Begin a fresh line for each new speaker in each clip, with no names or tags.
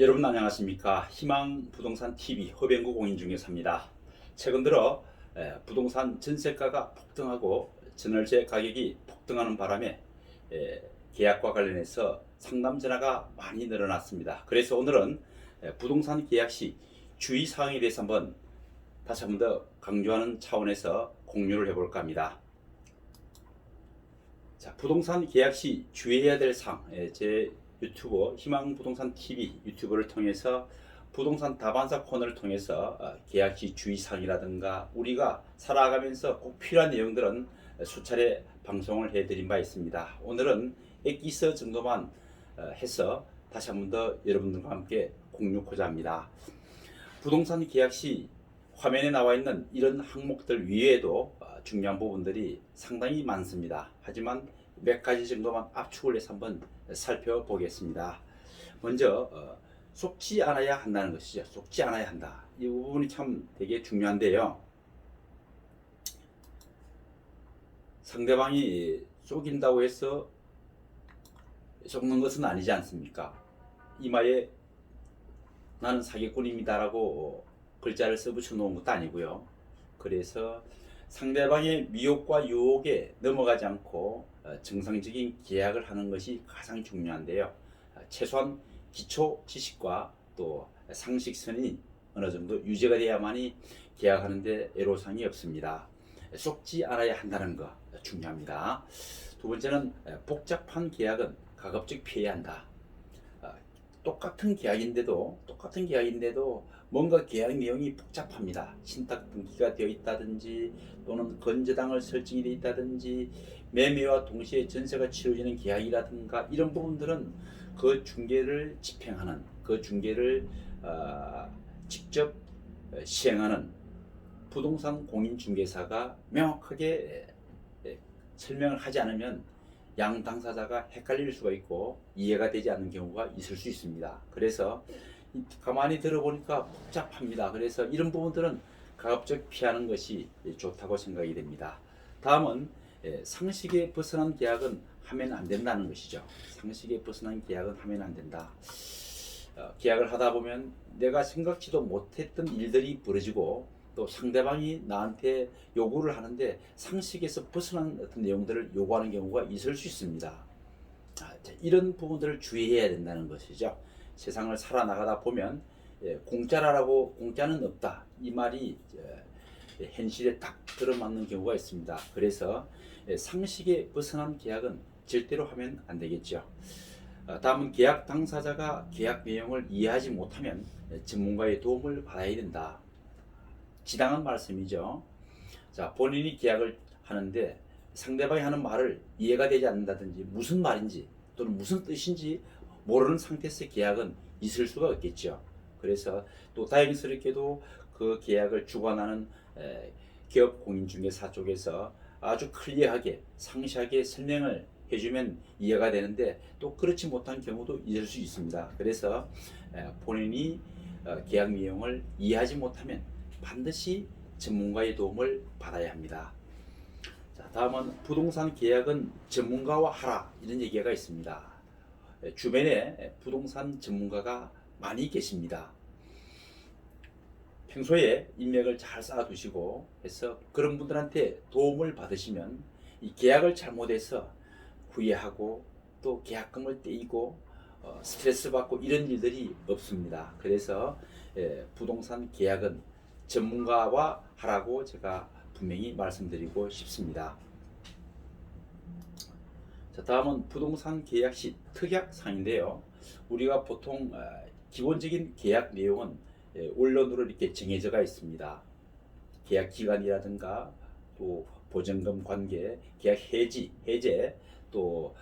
여러분 안녕하십니까? 희망부동산 TV 허병구 공인중개사입니다. 최근 들어 부동산 전세가가 폭등하고 전월세 가격이 폭등하는 바람에 계약과 관련해서 상담 전화가 많이 늘어났습니다. 그래서 오늘은 부동산 계약 시 주의사항에 대해서 다시 한번 더 강조하는 차원에서 공유를 해볼까 합니다. 자, 부동산 계약 시 주의해야 될 사항, 제 유튜브 희망부동산 TV 유튜브를 통해서 부동산 다반사 코너를 통해서 계약 시 주의사항이라든가 우리가 살아가면서 꼭 필요한 내용들은 수차례 방송을 해드린 바 있습니다. 오늘은 엑기스 정도만 해서 다시 한번 더 여러분들과 함께 공유하고자 합니다. 부동산 계약 시 화면에 나와 있는 이런 항목들 외에도 중요한 부분들이 상당히 많습니다. 하지만 몇 가지 정도만 압축을 해서 한번 살펴보겠습니다. 먼저 속지 않아야 한다는 것이죠. 속지 않아야 한다. 이 부분이 참 되게 중요한데요. 상대방이 속인다고 해서 속는 것은 아니지 않습니까? 이마에 나는 사기꾼입니다라고 글자를 써붙여 놓은 것도 아니고요. 그래서 상대방의 미혹과 유혹에 넘어가지 않고 정상적인 계약을 하는 것이 가장 중요한데요. 최소한 기초 지식과 또 상식선이 어느 정도 유지가 돼야만이 계약하는데 애로사항이 없습니다. 속지 않아야 한다는 거 중요합니다. 두 번째는 복잡한 계약은 가급적 피해야 한다. 똑같은 계약인데도 뭔가 계약 내용이 복잡합니다. 신탁 등기가 되어 있다든지 또는 건저당을 설정이 되어 있다든지 매매와 동시에 전세가 치러지는 계약이라든가 이런 부분들은 그 중개를 집행하는 그 중개를 직접 시행하는 부동산 공인중개사가 명확하게 설명을 하지 않으면 양 당사자가 헷갈릴 수가 있고 이해가 되지 않는 경우가 있을 수 있습니다. 그래서 가만히 들어보니까 복잡합니다. 그래서 이런 부분들은 가급적 피하는 것이 좋다고 생각이 됩니다. 다음은 상식에 벗어난 계약은 하면 안 된다는 것이죠. 상식에 벗어난 계약은 하면 안 된다. 계약을 하다 보면 내가 생각지도 못했던 일들이 벌어지고 또 상대방이 나한테 요구를 하는데 상식에서 벗어난 어떤 내용들을 요구하는 경우가 있을 수 있습니다. 이런 부분들을 주의해야 된다는 것이죠. 세상을 살아나가다 보면 공짜는 없다 이 말이 현실에 딱 들어맞는 경우가 있습니다. 그래서 상식에 벗어난 계약은 절대로 하면 안 되겠죠. 다음은 계약 당사자가 계약 내용을 이해하지 못하면 전문가의 도움을 받아야 된다. 지당한 말씀이죠. 자, 본인이 계약을 하는데 상대방이 하는 말을 이해가 되지 않는다든지 무슨 말인지 또는 무슨 뜻인지 모르는 상태에서 계약은 있을 수가 없겠죠. 그래서 또 다행스럽게도 그 계약을 주관하는 기업 공인중개사 쪽에서 아주 클리어하게 상세하게 설명을 해주면 이해가 되는데 또 그렇지 못한 경우도 있을 수 있습니다. 그래서 본인이 계약 내용을 이해하지 못하면 반드시 전문가의 도움을 받아야 합니다. 자, 다음은 부동산 계약은 전문가와 하라 이런 얘기가 있습니다. 주변에 부동산 전문가가 많이 계십니다. 평소에 인맥을 잘 쌓아두시고 해서 그런 분들한테 도움을 받으시면 이 계약을 잘못해서 후회하고 또 계약금을 떼이고 스트레스 받고 이런 일들이 없습니다. 그래서 부동산 계약은 전문가와 하라고 제가 분명히 말씀드리고 싶습니다. 자, 다음은 부동산 계약 시 특약사항인데요. 우리가 보통 기본적인 계약 내용은 원론으로 이렇게 정해져가 있습니다. 계약 기간이라든가 또 보증금 관계, 계약 해제, 또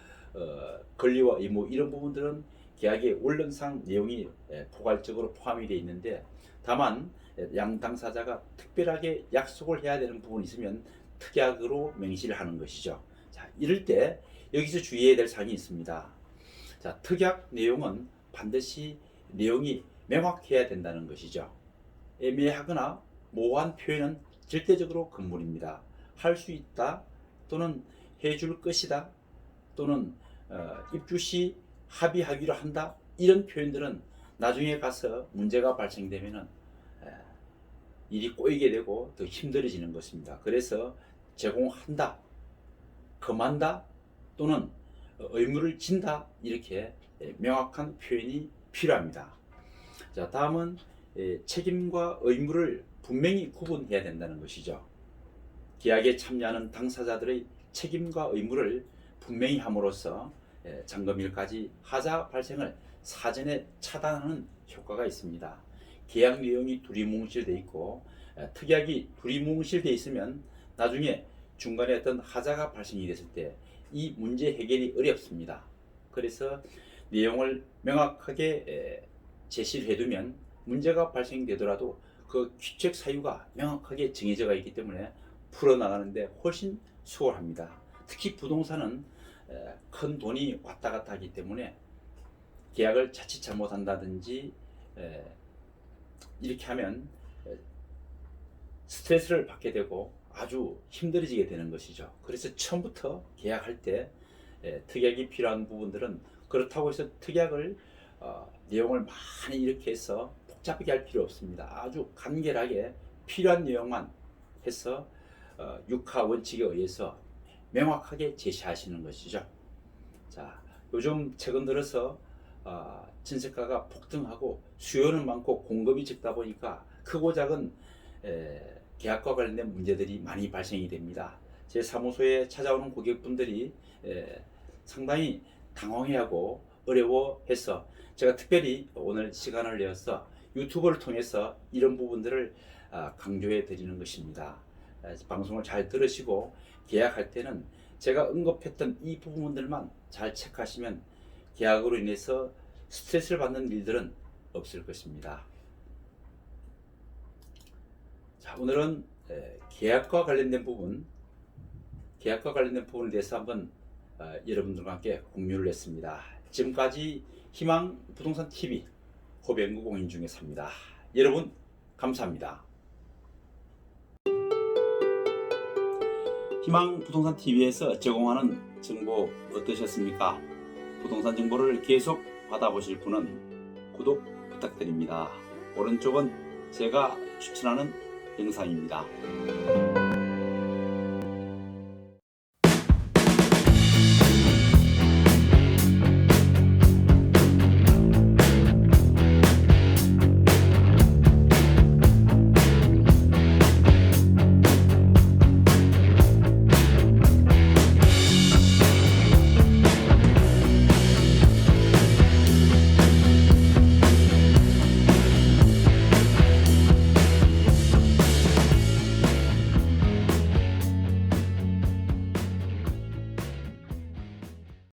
권리와 의무 이런 부분들은 계약의 원론상 내용이 포괄적으로 포함이 되어 있는데 다만 양 당사자가 특별하게 약속을 해야 되는 부분이 있으면 특약으로 명시를 하는 것이죠. 자, 이럴 때 여기서 주의해야 될 사항이 있습니다. 자, 특약 내용은 반드시 내용이 명확해야 된다는 것이죠. 애매하거나 모호한 표현은 절대적으로 금물입니다. 할 수 있다 또는 해줄 것이다 또는 입주 시 합의하기로 한다 이런 표현들은 나중에 가서 문제가 발생되면은 일이 꼬이게 되고 더 힘들어지는 것입니다. 그래서 제공한다, 금한다 또는 의무를 진다 이렇게 명확한 표현이 필요합니다. 자, 다음은 책임과 의무를 분명히 구분해야 된다는 것이죠. 계약에 참여하는 당사자들의 책임과 의무를 분명히 함으로써 잔금일까지 하자 발생을 사전에 차단하는 효과가 있습니다. 계약 내용이 두리뭉실되어 있고 특약이 두리뭉실되어 있으면 나중에 중간에 어떤 하자가 발생이 됐을 때 이 문제 해결이 어렵습니다. 그래서 내용을 명확하게 제시를 해두면 문제가 발생되더라도 그 귀책 사유가 명확하게 정해져 있기 때문에 풀어나가는데 훨씬 수월합니다. 특히 부동산은 큰 돈이 왔다 갔다 하기 때문에 계약을 자칫 잘못한다든지 이렇게 하면 스트레스를 받게 되고 아주 힘들어지게 되는 것이죠. 그래서 처음부터 계약할 때 특약이 필요한 부분들은 그렇다고 해서 특약을 내용을 많이 이렇게 해서 복잡하게 할 필요 없습니다. 아주 간결하게 필요한 내용만 해서 육하 원칙에 의해서 명확하게 제시하시는 것이죠. 자, 요즘 최근 들어서 전세가가 폭등하고 수요는 많고 공급이 적다 보니까 크고 작은 계약과 관련된 문제들이 많이 발생이 됩니다. 제 사무소에 찾아오는 고객분들이 상당히 당황해하고 어려워해서 제가 특별히 오늘 시간을 내어서 유튜브를 통해서 이런 부분들을 강조해 드리는 것입니다. 방송을 잘 들으시고 계약할 때는 제가 언급했던 이 부분들만 잘 체크하시면 계약으로 인해서 스트레스를 받는 일들은 없을 것입니다. 자, 오늘은 계약과 관련된 부분에 대해서 한번 여러분들과 함께 공유를 했습니다. 지금까지 희망 부동산 TV 호병구 공인중개사입니다. 여러분 감사합니다. 희망 부동산 TV에서 제공하는 정보 어떠셨습니까? 부동산 정보를 계속 받아보실 분은 구독 부탁드립니다. 오른쪽은 제가 추천하는 영상입니다.